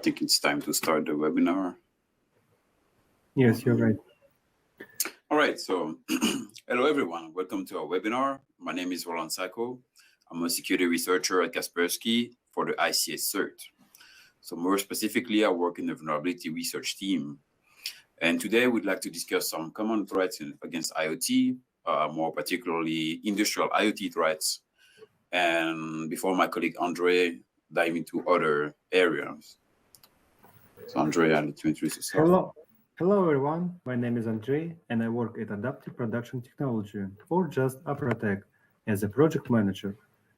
think it's time to start the webinar. Yes, you're right. All right, so hello everyone, welcome to our webinar. My name is Roland Sacco. I'm a security researcher at Kaspersky for the ICS CERT. So more specifically, I work in the vulnerability research team. And today we'd like to discuss some common threats against IoT, more particularly industrial IoT threats. And before my colleague Andre dive into other areas. So Andre, I'll let you introduce yourself. Hello everyone, my name is Andrei and I work at Adaptive Production Technology, or just Aprotech, as a project manager.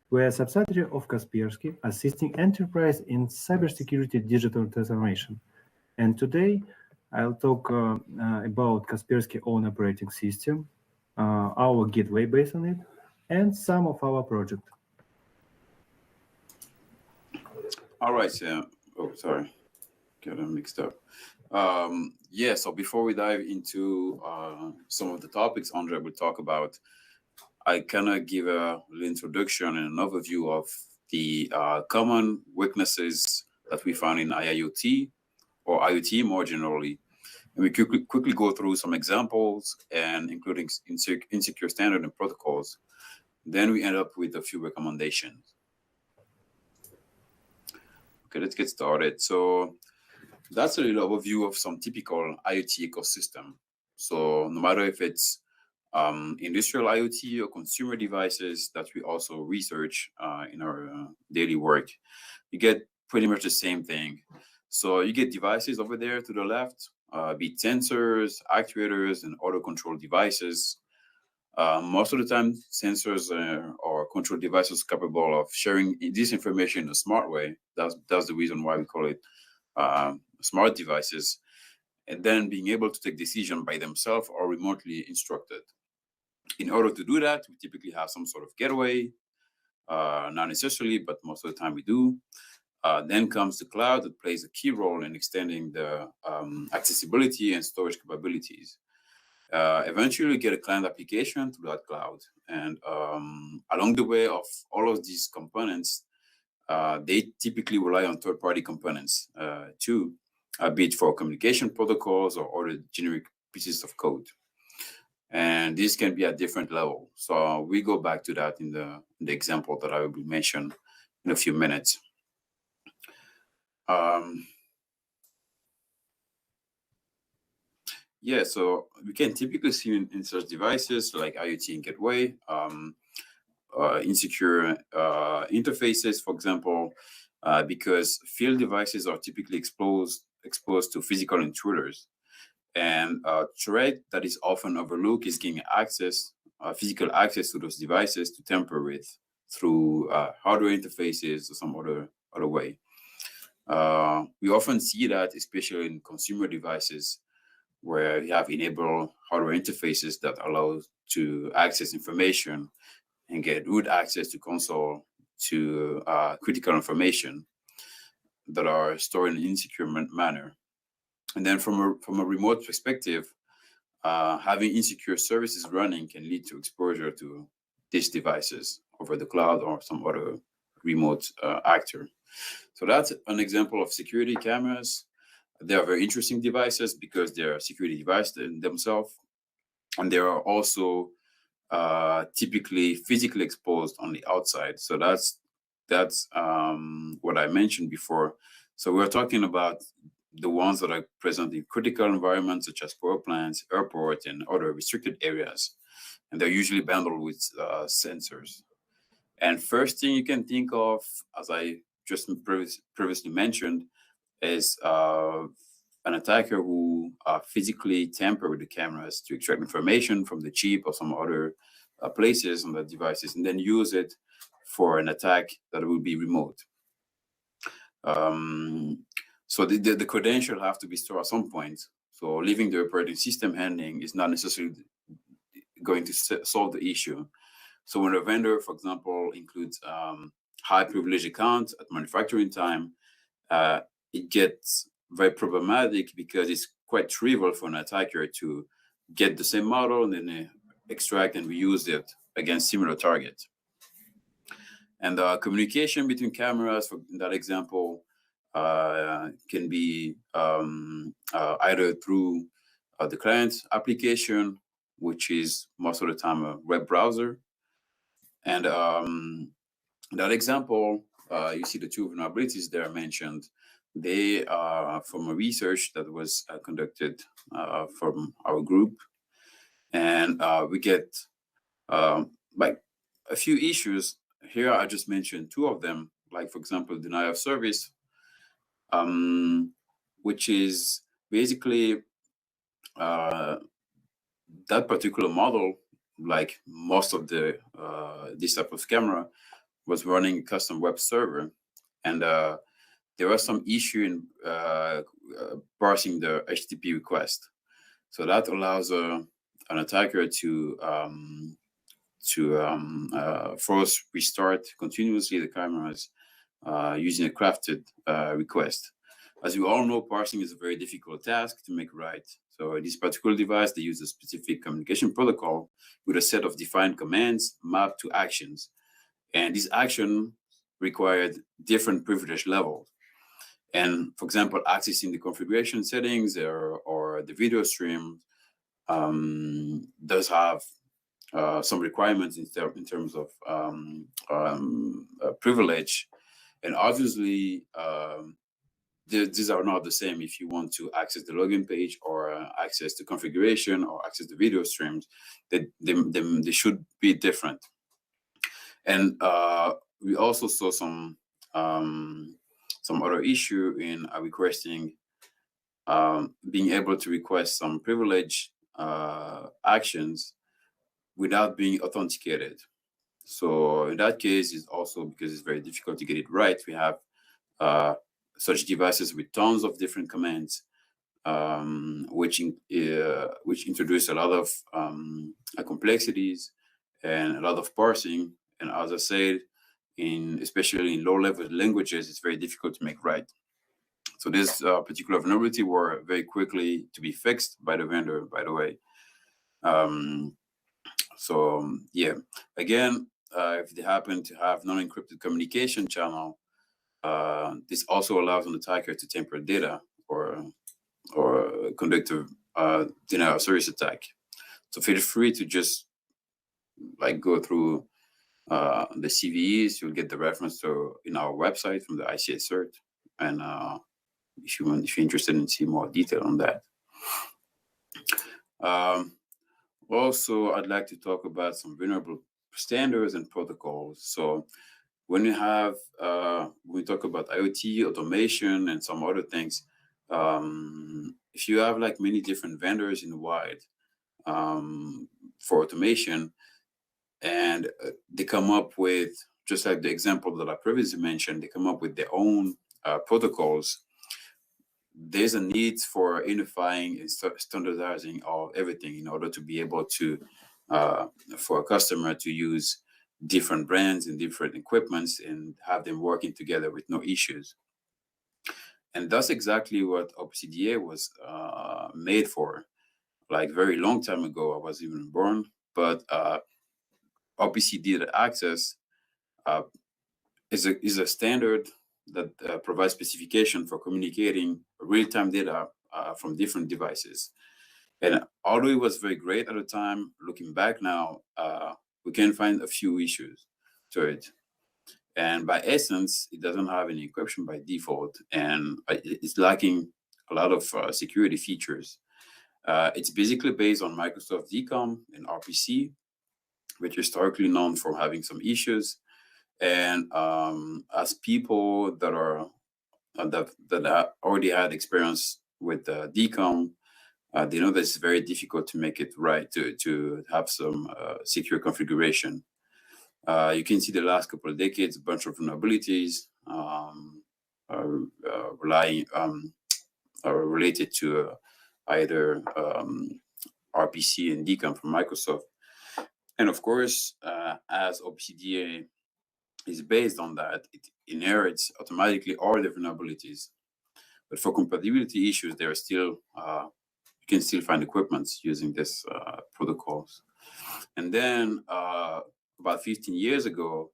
We are a subsidiary of Kaspersky, assisting enterprise in cybersecurity digital transformation. And today I'll talk about Kaspersky own operating system, our gateway based on it, and some of our project. All right, so, oh, sorry, got them mixed up. Yeah, so before we dive into some of the topics Andre will talk about, I kind of give a little introduction and an overview of the common weaknesses that we found in IIoT or IoT more generally. And we quickly go through some examples and including insecure standard and protocols. Then we end up with a few recommendations. Okay, let's get started. So that's a little overview of some typical IoT ecosystem. So no matter if it's industrial IoT or consumer devices that we also research in our daily work, you get pretty much the same thing. So you get devices over there to the left, be it sensors, actuators, and auto control devices. Most of the time, sensors or control devices capable of sharing this information in a smart way. That's the reason why we call it smart devices, and then being able to take decisions by themselves or remotely instructed. In order to do that, we typically have some sort of gateway, not necessarily, but most of the time we do. Then comes the cloud that plays a key role in extending the accessibility and storage capabilities. Eventually, you get a client application to that cloud. And along the way of all of these components, they typically rely on third-party components too, be it for communication protocols or other generic pieces of code. And this can be at different level. So we go back to that in the example that I will mention in a few minutes. Yeah, so we can typically see in such devices like IoT and gateway, insecure interfaces, for example, because field devices are typically exposed to physical intruders. And a threat that is often overlooked is gaining access, physical access to those devices to tamper with through hardware interfaces or some other way. We often see that, especially in consumer devices, where you have enabled hardware interfaces that allow to access information and get root access to console to critical information that are stored in an insecure manner. And then from a remote perspective, having insecure services running can lead to exposure to these devices over the cloud or some other remote actor. So that's an example of security cameras. They are very interesting devices because they're security devices themselves. And they are also typically physically exposed on the outside. So that's what I mentioned before. So we're talking about the ones that are present in critical environments such as power plants, airports, and other restricted areas. And they're usually bundled with sensors. And first thing you can think of, as I just previously mentioned, is an attacker who physically tamper with the cameras to extract information from the chip or some other places on the devices, and then use it for an attack that will be remote. So the credential have to be stored at some point. So leaving the operating system handling is not necessarily going to solve the issue. So when a vendor, for example, includes high privilege account at manufacturing time, it gets very problematic because it's quite trivial for an attacker to get the same model and then extract and reuse it against similar targets. And the communication between cameras, for that example, can be either through the client application, which is most of the time a web browser. And that example, you see the two vulnerabilities there mentioned. They are from a research that was conducted from our group. And we get like a few issues. Here I just mentioned two of them, like for example, denial of service, which is basically that particular model, like most of the this type of camera, was running a custom web server, and there was some issue in parsing the HTTP request. So that allows an attacker to force restart continuously the cameras using a crafted request. As you all know, parsing is a very difficult task to make right. So this particular device, they use a specific communication protocol with a set of defined commands mapped to actions. And these actions required different privilege levels. And for example, accessing the configuration settings or the video stream does have some requirements in terms of privilege. And obviously, these are not the same if you want to access the login page or access the configuration or access the video streams. They should be different. And we also saw some other issue in requesting, being able to request some privilege actions without being authenticated. So in that case, it's also because it's very difficult to get it right. We have such devices with tons of different commands, which introduce a lot of complexities and a lot of parsing. And as I said, especially in low-level languages, it's very difficult to make right. So this particular vulnerability were very quickly to be fixed by the vendor, by the way. Yeah, again, if they happen to have non-encrypted communication channel, this also allows an attacker to tamper data or conduct a denial of service attack. So feel free to just like go through the CVEs. You'll get the reference to in our website from the ICA cert, and if you're interested in seeing more detail on that. Also, I'd like to talk about some vulnerable standards and protocols. So when we talk about IoT, automation, and some other things, if you have like many different vendors in the wild for automation, and they come up with, just like the example that I previously mentioned, they come up with their own protocols, there's a need for unifying and standardizing of everything in order to be able to, for a customer to use different brands and different equipments and have them working together with no issues. And that's exactly what OpenCDA was made for. Like very long time ago, I was even born, but OpenCDA access is a standard that provides specification for communicating real-time data from different devices. And although it was very great at the time, looking back now, we can find a few issues to it. And by essence, it doesn't have any encryption by default, and it's lacking a lot of security features. It's basically based on Microsoft DCOM and RPC, which is historically known for having some issues. And as people that are that already had experience with DCOM, they know that it's very difficult to make it right, to have some secure configuration. You can see the last couple of decades, a bunch of vulnerabilities are related to either RPC and DCOM from Microsoft. And of course, as OpenCDA is based on that, it inherits automatically all the vulnerabilities. But for compatibility issues, there are still, you can still find equipments using this protocols. And then about 15 years ago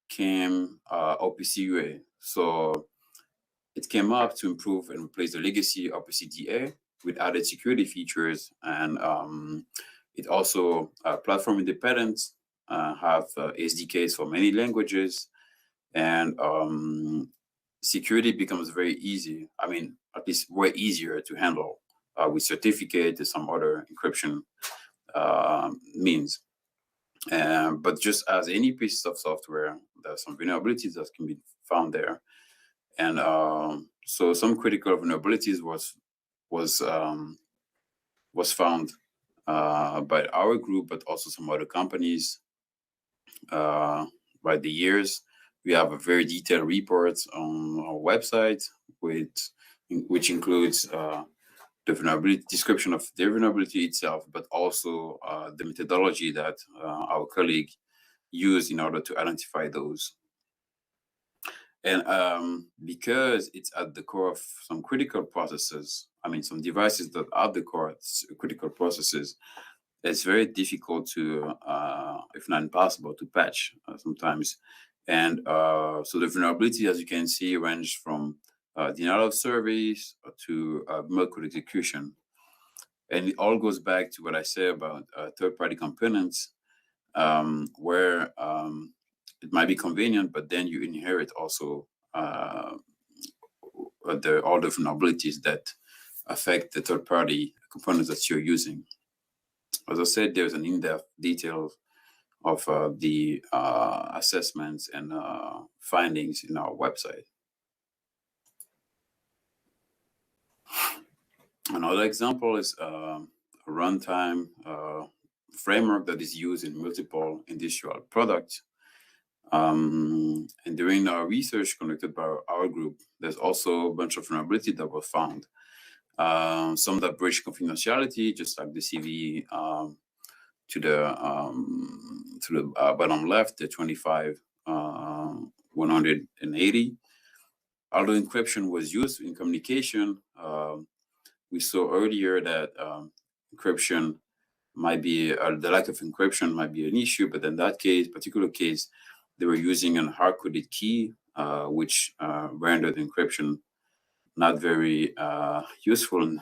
came OpenCUA. So it came up to improve and replace the legacy OpenCDA with added security features, and it also platform independent, have SDKs for many languages, and security becomes very easy. I mean, at least way easier to handle with certificate and some other encryption means. But just as any piece of software, there are some vulnerabilities that can be found there, and so some critical vulnerabilities was found by our group, but also some other companies. By the years, we have a very detailed report on our website, which includes the vulnerability description of the vulnerability itself, but also the methodology that our colleague used in order to identify those. And because it's at the core of some critical processes, I mean, some devices that are at the core of critical processes, it's very difficult to, if not impossible, to patch sometimes. And so the vulnerability, as you can see, range from denial of service to remote code execution. And it all goes back to what I say about third-party components, where it might be convenient, but then you inherit also all the vulnerabilities that affect the third-party components that you're using. As I said, there's an in-depth detail of the assessments and findings in our website. Another example is a runtime framework that is used in multiple industrial products. And during our research conducted by our group, there's also a bunch of vulnerability that were found. Some that breach confidentiality, just like the CV to the bottom left, the 25.180. Although encryption was used in communication, we saw earlier that encryption might be, the lack of encryption might be an issue, but in that particular case, they were using a hard-coded key, which rendered encryption not very useful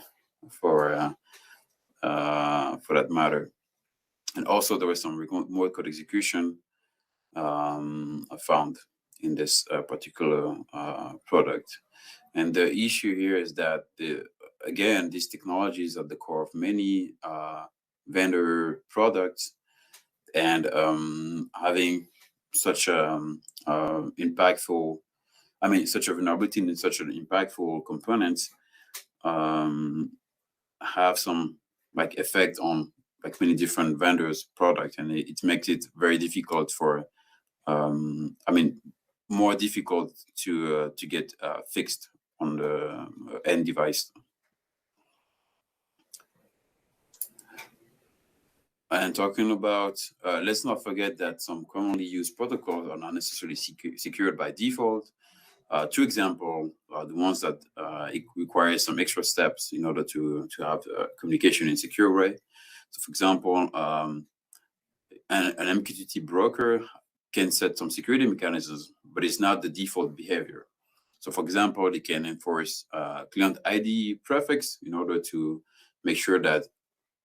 for that matter. And also there was some remote code execution found in this particular product. And the issue here is that, again, these technologies are at the core of many vendor products, and having such impactful, I mean, such a vulnerability in such an impactful components have some like effect on like many different vendors' product, and it makes it very difficult for, I mean, more difficult to get fixed on the end device. And talking about, let's not forget that some commonly used protocols are not necessarily secured by default. Two examples are the ones that require some extra steps in order to have communication in a secure way. So, for example, an MQTT broker can set some security mechanisms, but it's not the default behavior. So, for example, they can enforce client ID prefix in order to make sure that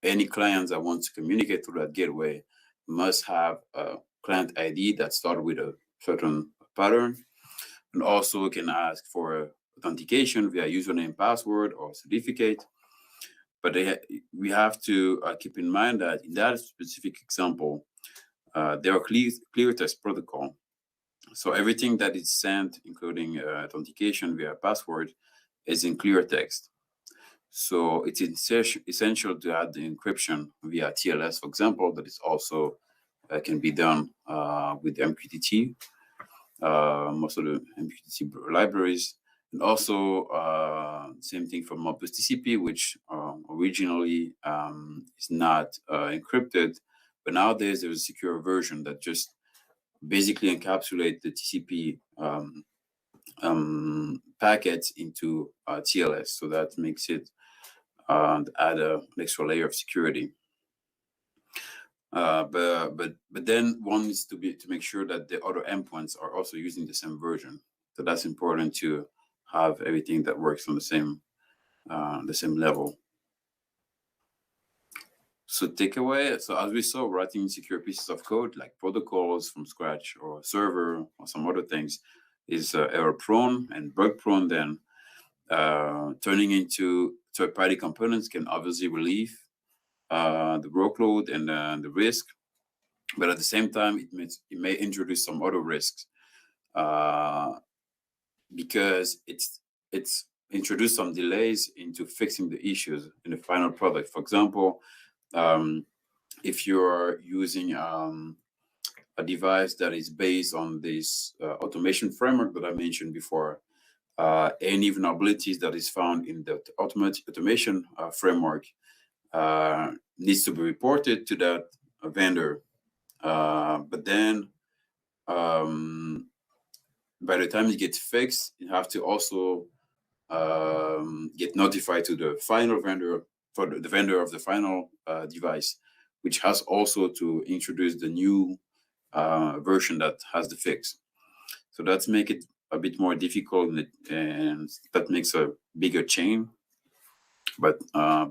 any clients that want to communicate through that gateway must have a client ID that starts with a certain pattern, and also can ask for authentication via username, password, or certificate. But we have to keep in mind that in that specific example, there are clear text protocol. So everything that is sent, including authentication via password, is in clear text. So it's essential to add the encryption via TLS, for example, that is also can be done with MQTT, most of the MQTT libraries. And also, same thing for Modbus TCP, which originally is not encrypted, but nowadays there's a secure version that just basically encapsulates the TCP packets into TLS. So that makes it add an extra layer of security. But then one needs to make sure that the other endpoints are also using the same version. So that's important to have everything that works on the same level. So takeaway, so as we saw, writing secure pieces of code like protocols from scratch or server or some other things is error prone and bug prone. Then turning into third-party components can obviously relieve the workload and the risk, but at the same time, it may introduce some other risks because it's introduced some delays into fixing the issues in the final product. For example, if you're using a device that is based on this automation framework that I mentioned before, any vulnerabilities that is found in the automation framework needs to be reported to that vendor. But then by the time it gets fixed, you have to also get notified to the final vendor, for the vendor of the final device, which has also to introduce the new version that has the fix. So that's make it a bit more difficult, and that makes a bigger chain. But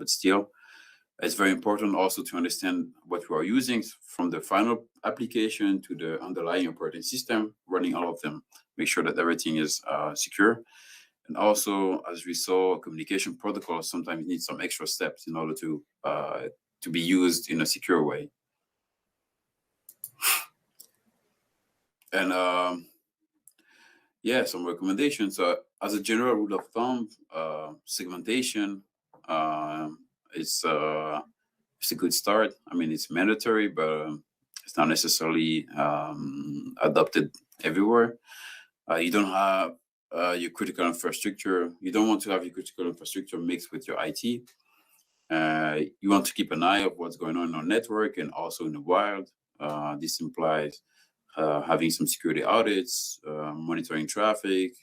still, it's very important also to understand what we are using from the final application to the underlying operating system, running all of them, make sure that everything is secure. And also, as we saw, communication protocols sometimes need some extra steps in order to be used in a secure way. And yeah, some recommendations. As a general rule of thumb, segmentation it's a good start. I mean, it's mandatory, but it's not necessarily adopted everywhere. You don't have your critical infrastructure. You don't want to have your critical infrastructure mixed with your IT. You want to keep an eye of what's going on our network and also in the wild. This implies having some security audits, monitoring traffic,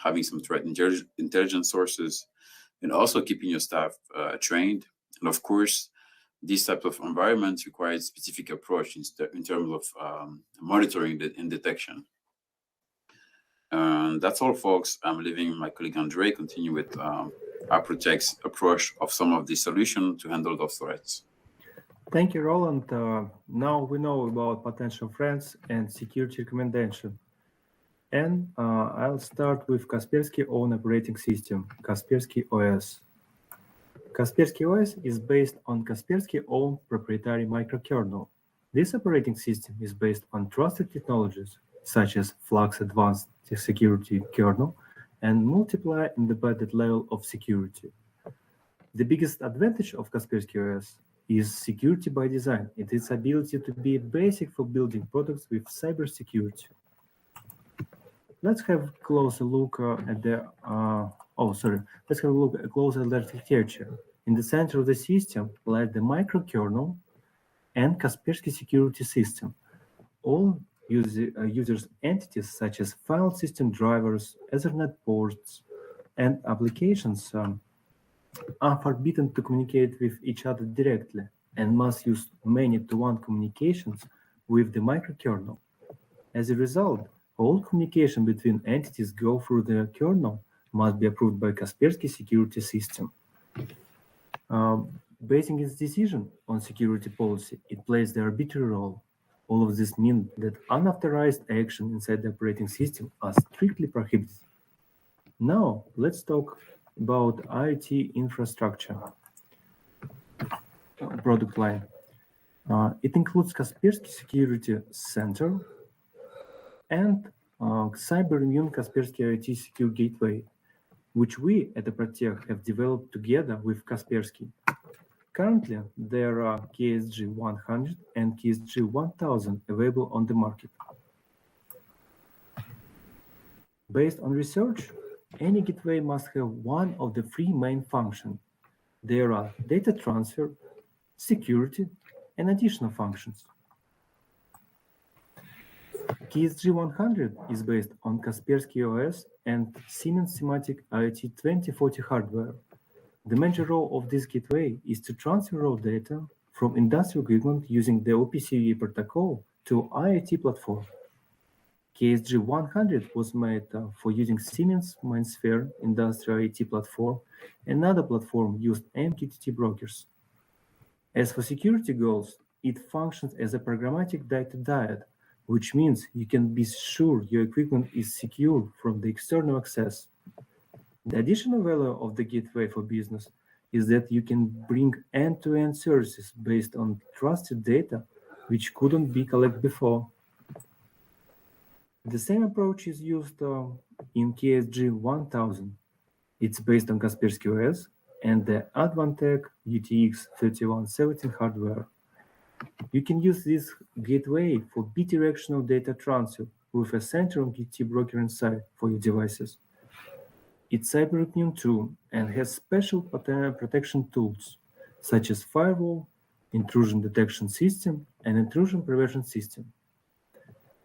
having some threat intelligence sources, and also keeping your staff trained. And of course, these types of environments require a specific approach in terms of monitoring and detection. That's all, folks. I'm leaving my colleague Andre continue with Aprotech's approach of some of the solutions to handle those threats. Thank you, Roland. Now we know about potential threats and security recommendation. And I'll start with Kaspersky own operating system, Kaspersky OS. Kaspersky OS is based on Kaspersky own proprietary microkernel. This operating system is based on trusted technologies such as Flux Advanced Security kernel and multiply independent level of security. The biggest advantage of Kaspersky OS is security by design. It is ability to be basic for building products with cybersecurity. Let's have a closer look at the Let's have a look closer at the architecture. In the center of the system lie the microkernel and Kaspersky security system. All users' entities such as file system drivers, Ethernet ports, and applications are forbidden to communicate with each other directly and must use many-to-one communications with the microkernel. As a result, all communication between entities go through the kernel must be approved by Kaspersky security system. Basing its decision on security policy, it plays the arbitrary role. All of this means that unauthorized action inside the operating system are strictly prohibited. Now, let's talk about IoT infrastructure product line. It includes Kaspersky Security Center and CyberImmune Kaspersky IoT Secure Gateway, which we at Aprotech have developed together with Kaspersky. Currently, there are KSG 100 and KSG 1000 available on the market. Based on research, any gateway must have one of the three main functions. There are data transfer, security, and additional functions. KSG 100 is based on Kaspersky OS and Siemens Semantic IoT 2040 hardware. The major role of this gateway is to transfer raw data from industrial equipment using the OPC protocol to IoT platform. KSG 100 was made for using Siemens MindSphere industrial IoT platform. Another platform used MQTT brokers. As for security goals, it functions as a programmatic data diode, which means you can be sure your equipment is secure from the external access. The additional value of the gateway for business is that you can bring end-to-end services based on trusted data which couldn't be collected before. The same approach is used in KSG 1000. It's based on Kaspersky OS and the Advantech UTX 3117 hardware. You can use this gateway for bidirectional data transfer with a central MQTT broker inside for your devices. It's cyber immune too and has special protection tools such as firewall, intrusion detection system, and intrusion prevention system.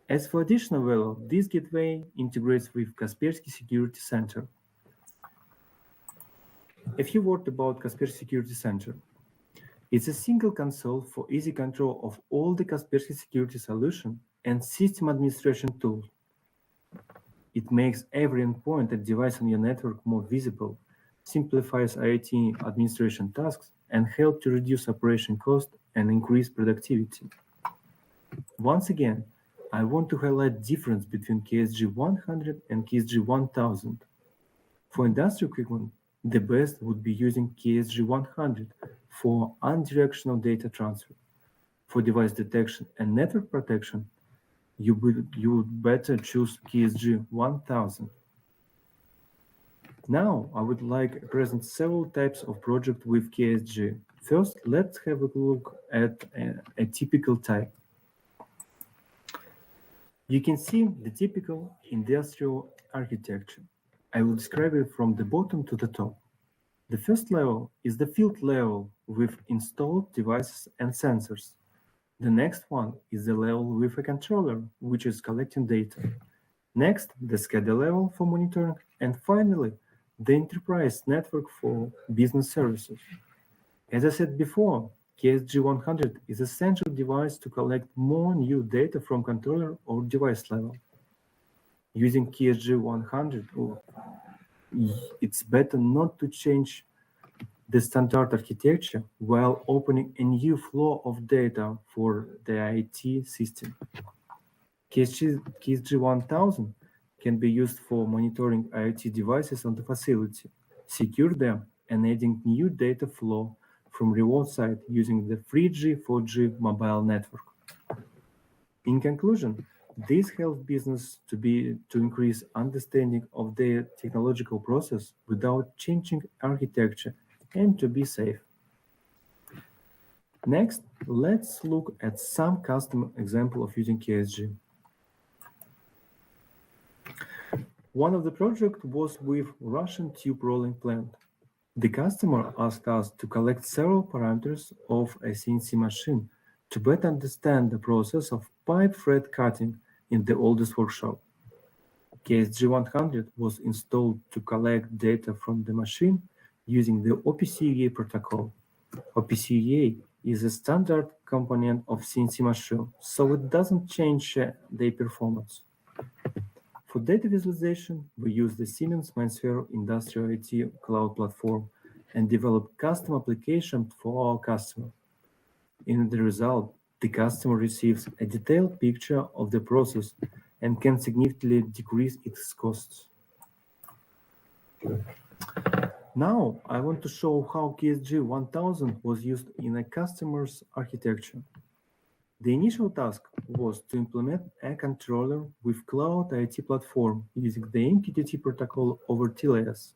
As for additional value, this gateway integrates with Kaspersky Security Center. A few words about Kaspersky Security Center. It's a single console for easy control of all the Kaspersky security solution and system administration tools. It makes every endpoint and device on your network more visible, simplifies IoT administration tasks, and helps to reduce operation cost and increase productivity. Once again, I want to highlight the difference between KSG 100 and KSG 1000. For industrial equipment, the best would be using KSG 100 for unidirectional data transfer. For device detection and network protection, you would better choose KSG 1000. Now, I would like to present several types of projects with KSG. First, let's have a look at a typical type. You can see the typical industrial architecture. I will describe it from the bottom to the top. The first level is the field level with installed devices and sensors. The next one is the level with a controller, which is collecting data. Next, the SCADA level for monitoring, and finally, the enterprise network for business services. As I said before, KSG 100 is a central device to collect more new data from controller or device level. Using KSG 100, it's better not to change the standard architecture while opening a new flow of data for the IoT system. KSG 1000 can be used for monitoring IoT devices on the facility, secure them, and adding new data flow from remote site using the 3G, 4G mobile network. In conclusion, this helps business to increase understanding of their technological process without changing architecture and to be safe. Next, let's look at some custom example of using KSG. One of the projects was with Russian tube rolling plant. The customer asked us to collect several parameters of a CNC machine to better understand the process of pipe thread cutting in the oldest workshop. KSG 100 was installed to collect data from the machine using the OPC-UA protocol. OPC-UA is a standard component of CNC machine, so it doesn't change their performance. For data visualization, we use the Siemens MindSphere Industrial IoT Cloud Platform and develop custom applications for our customer. In the result, the customer receives a detailed picture of the process and can significantly decrease its costs. Now, I want to show how KSG 1000 was used in a customer's architecture. The initial task was to implement a controller with cloud IoT platform using the MQTT protocol over TLS.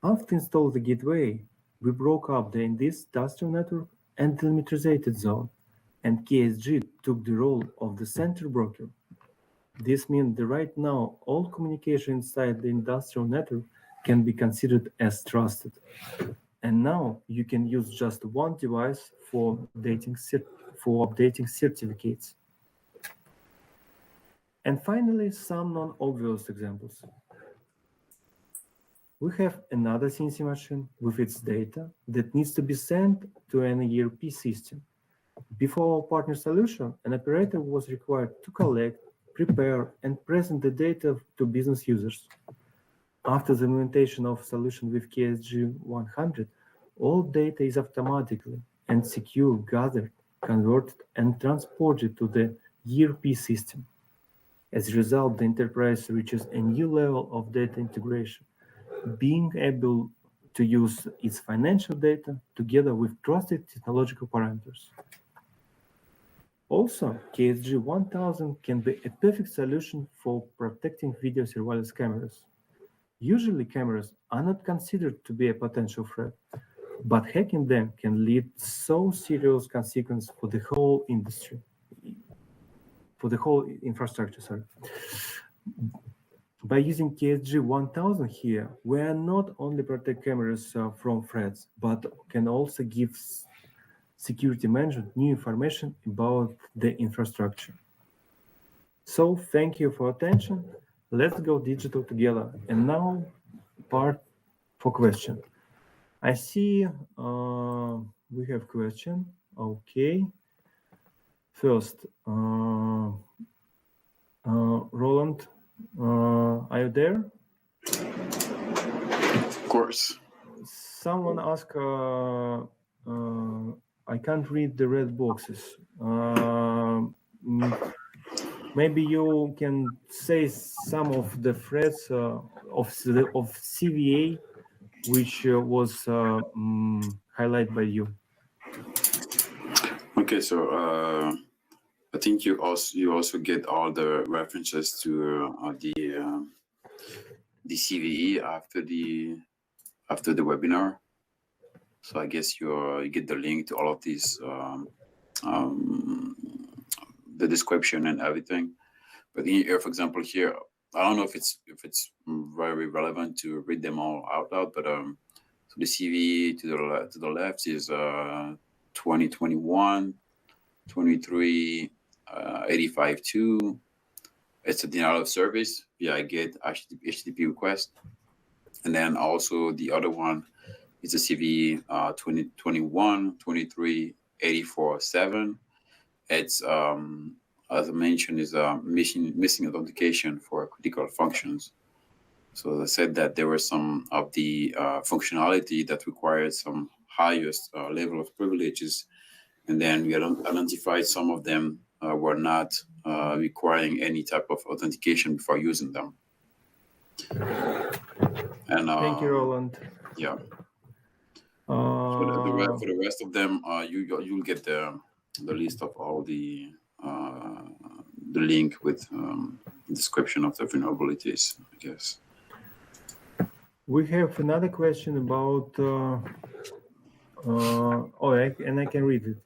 After installing the gateway, we broke up the industrial network and delimitarized zone, and KSG took the role of the center broker. This means that right now, all communication inside the industrial network can be considered as trusted. And now you can use just one device for updating certificates. And finally, some non-obvious examples. We have another CNC machine with its data that needs to be sent to an ERP system. Before our partner solution, an operator was required to collect, prepare, and present the data to business users. After the implementation of solution with KSG 100, all data is automatically and secure gathered, converted, and transported to the ERP system. As a result, the enterprise reaches a new level of data integration, being able to use its financial data together with trusted technological parameters. Also, KSG 1000 can be a perfect solution for protecting video surveillance cameras. Usually, cameras are not considered to be a potential threat, but hacking them can lead so serious consequences for the whole industry, for the whole infrastructure. Sorry. By using KSG 1000 here, we are not only protect cameras from threats, but can also give security management new information about the infrastructure. So thank you for attention. Let's go digital together. And now part for question. I see we have question. Okay. First, Roland, are you there? Of course. Someone asked, I can't read the red boxes. Maybe you can say some of the threads of CVA, which was highlighted by you. Okay, so I think you also get all the references to the CVE after the webinar. So I guess you get the link to all of these, the description and everything. But here, for example, here I don't know if it's very relevant to read them all out loud, but so the CVE to the left is 2021, 23, 85.2. It's a denial of service via GET HTTP request. And then also the other one is a CVE 2021, 23, 84.7. It's, as I mentioned, is missing authentication for critical functions. So I said that there were some of the functionality that required some highest level of privileges. And then we identified some of them were not requiring any type of authentication before using them. And thank you, Roland. Yeah. For the rest of them, you'll get the list of all the link with description of the vulnerabilities, I guess. We have another question about. And I can read it.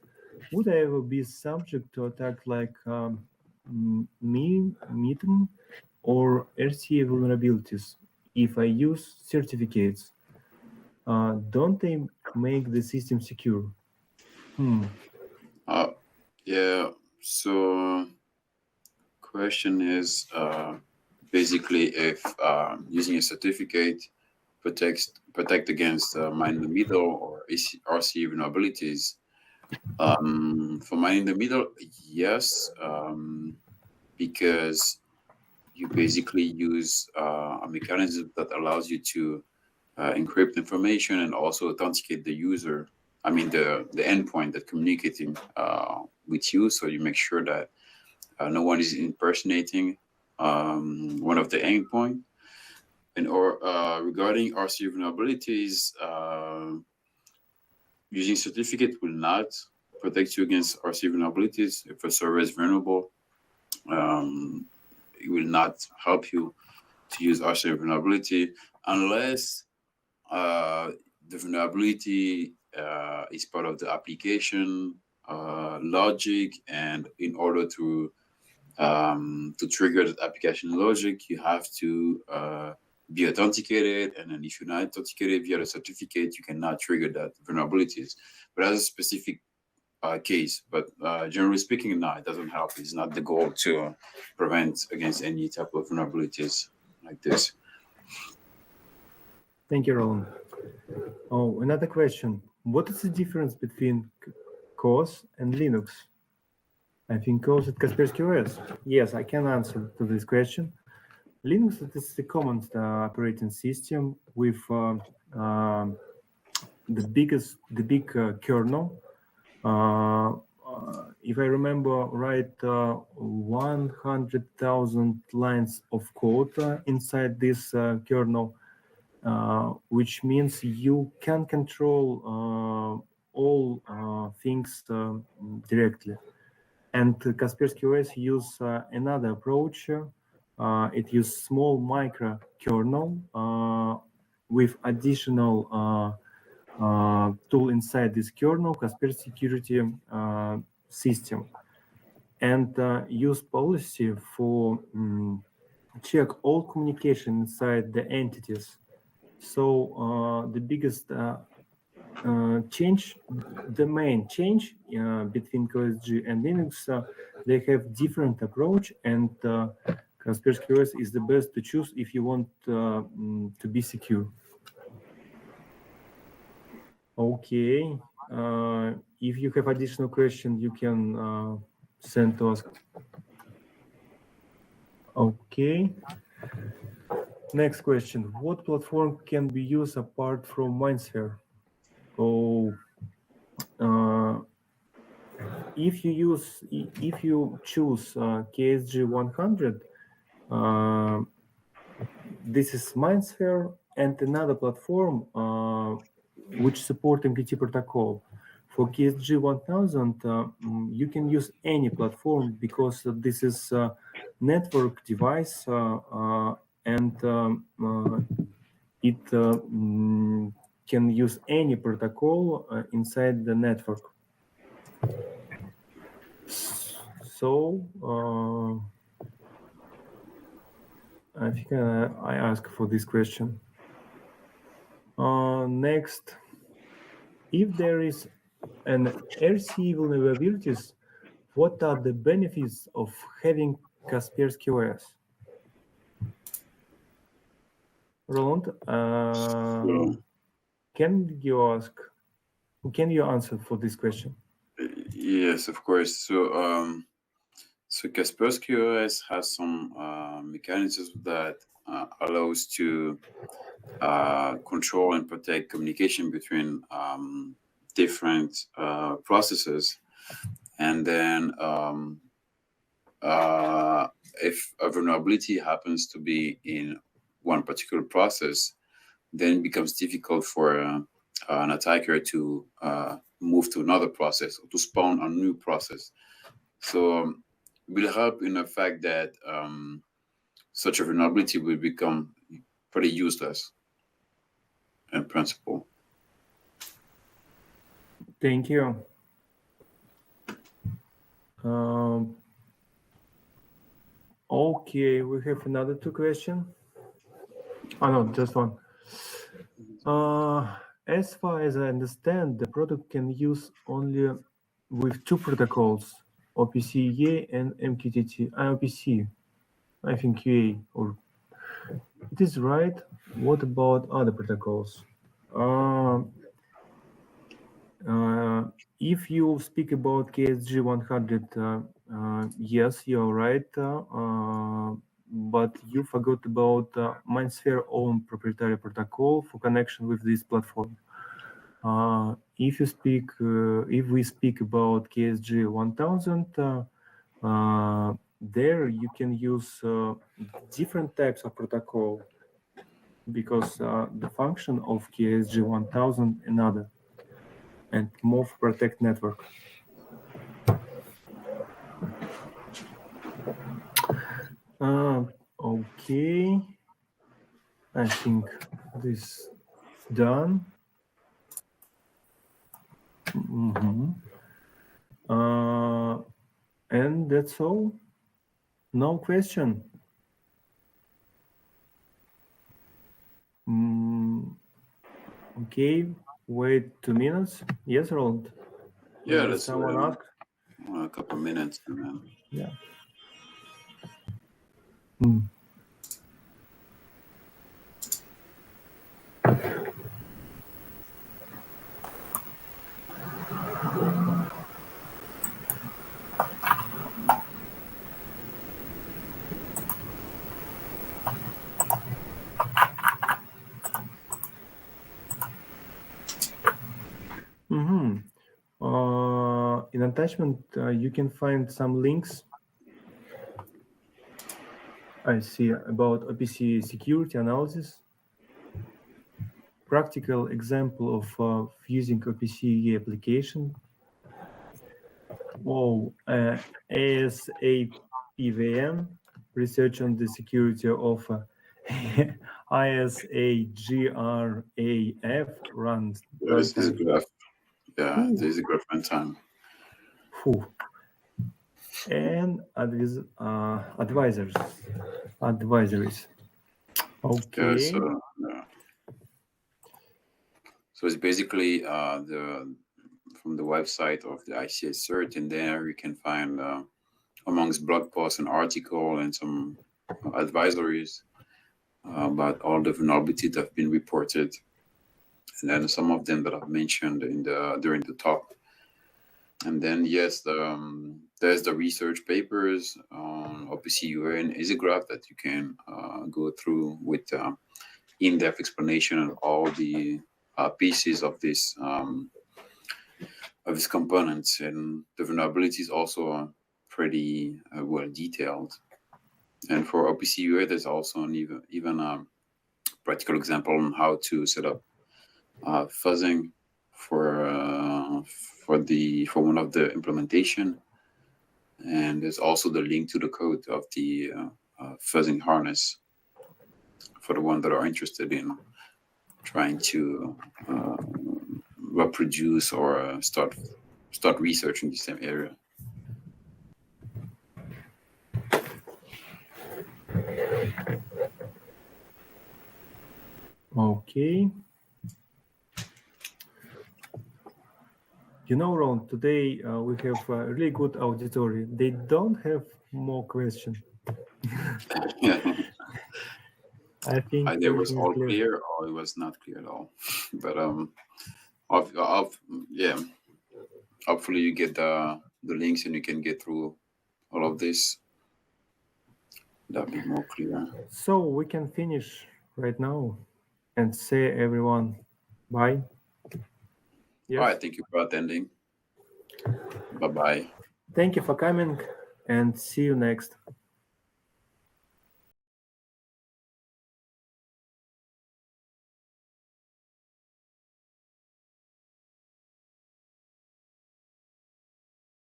Would I ever be subject to attack like MITM or RCA vulnerabilities if I use certificates? Don't they make the system secure? Yeah. So, question is basically if using a certificate protect against mine in the middle or RC vulnerabilities. For mine in the middle, yes, because you basically use a mechanism that allows you to encrypt information and also authenticate the user. I mean the endpoint that communicating with you, so you make sure that no one is impersonating one of the endpoint. And or regarding RC vulnerabilities, using certificate will not protect you against RC vulnerabilities. If a server is vulnerable, it will not help you to use RC vulnerability unless the vulnerability is part of the application logic, and in order to trigger the application logic, you have to be authenticated, and then if you're not authenticated via the certificate, you cannot trigger that vulnerabilities. But that's a specific case. But generally speaking, no, it doesn't help. It's not the goal to prevent against any type of vulnerabilities like this. Thank you, Roland. Oh, another question. What is the difference between COS and Linux? I think calls it Kaspersky OS. Yes, I can answer to this question. Linux is the common operating system with the big kernel. If I remember right, 100,000 lines of code inside this kernel, which means you can control all things directly. And Kaspersky OS use another approach. It uses small micro kernel with additional tool inside this kernel, Kaspersky security system, and use policy for check all communication inside the entities. So the biggest change, the main change between KSG and Linux, they have different approach, and Kaspersky OS is the best to choose if you want to be secure. Okay. If you have additional question, you can send to us. Okay. Next question. What platform can be used apart from MindSphere? Oh, if you choose KSG 100, this is MindSphere and another platform which support MQTT protocol. For KSG 1000, you can use any platform because this is a network device and it can use any protocol inside the network. So I think I asked for this question. Next, if there is an RC vulnerabilities, what are the benefits of having Kaspersky OS? Roland, can you answer for this question? Yes, of course. So Kaspersky OS has some mechanisms that allows to control and protect communication between different processes, and then if a vulnerability happens to be in one particular process, then it becomes difficult for an attacker to move to another process or to spawn a new process. So will help in the fact that such a vulnerability will become pretty useless in principle. Thank you. Okay, we have another two questions. Oh no, just one. As far as I understand, the product can use only with two protocols, OPC UA and MQTT. OPC, I think UA, or it is right. What about other protocols? If you speak about KSG 100, yes, you're right, but you forgot about MindSphere own proprietary protocol for connection with this platform. If we speak about KSG 1000, there you can use different types of protocol because the function of KSG 1000 another, and more protect network. Okay, I think this done. And that's all. No question. Okay, wait 2 minutes. Yes, Roland? Yeah, let's someone ask? A couple minutes. Yeah. attachment, you can find some links. I see about OPC security analysis, practical example of using OPC application. ASAPVN, research on the security of ISAGRAF runs. This is a graph. Yeah, this is a graph runtime. And advisories. Okay. So it's basically from the website of the ICA CERT, and there you can find amongst blog posts and article and some advisories about all the vulnerabilities that have been reported, and then some of them that I've mentioned during the talk. And then yes, there's the research papers on OPC UA and EasyGraph that you can go through with in-depth explanation of all the pieces of this components, and the vulnerabilities also pretty well detailed. And for OPC UA, there's also an even a practical example on how to set up fuzzing for one of the implementation. And there's also the link to the code of the fuzzing harness for the one that are interested in trying to reproduce or start researching the same area. Okay. You know, Ron, today we have a really good auditory. They don't have more questions. I think Either it was all clear or it was not clear at all. But yeah, hopefully you get the links and you can get through all of this. That'll be more clear. So we can finish right now and say everyone bye. Yes. All right, thank you for attending. Bye-bye. Thank you for coming and see you next.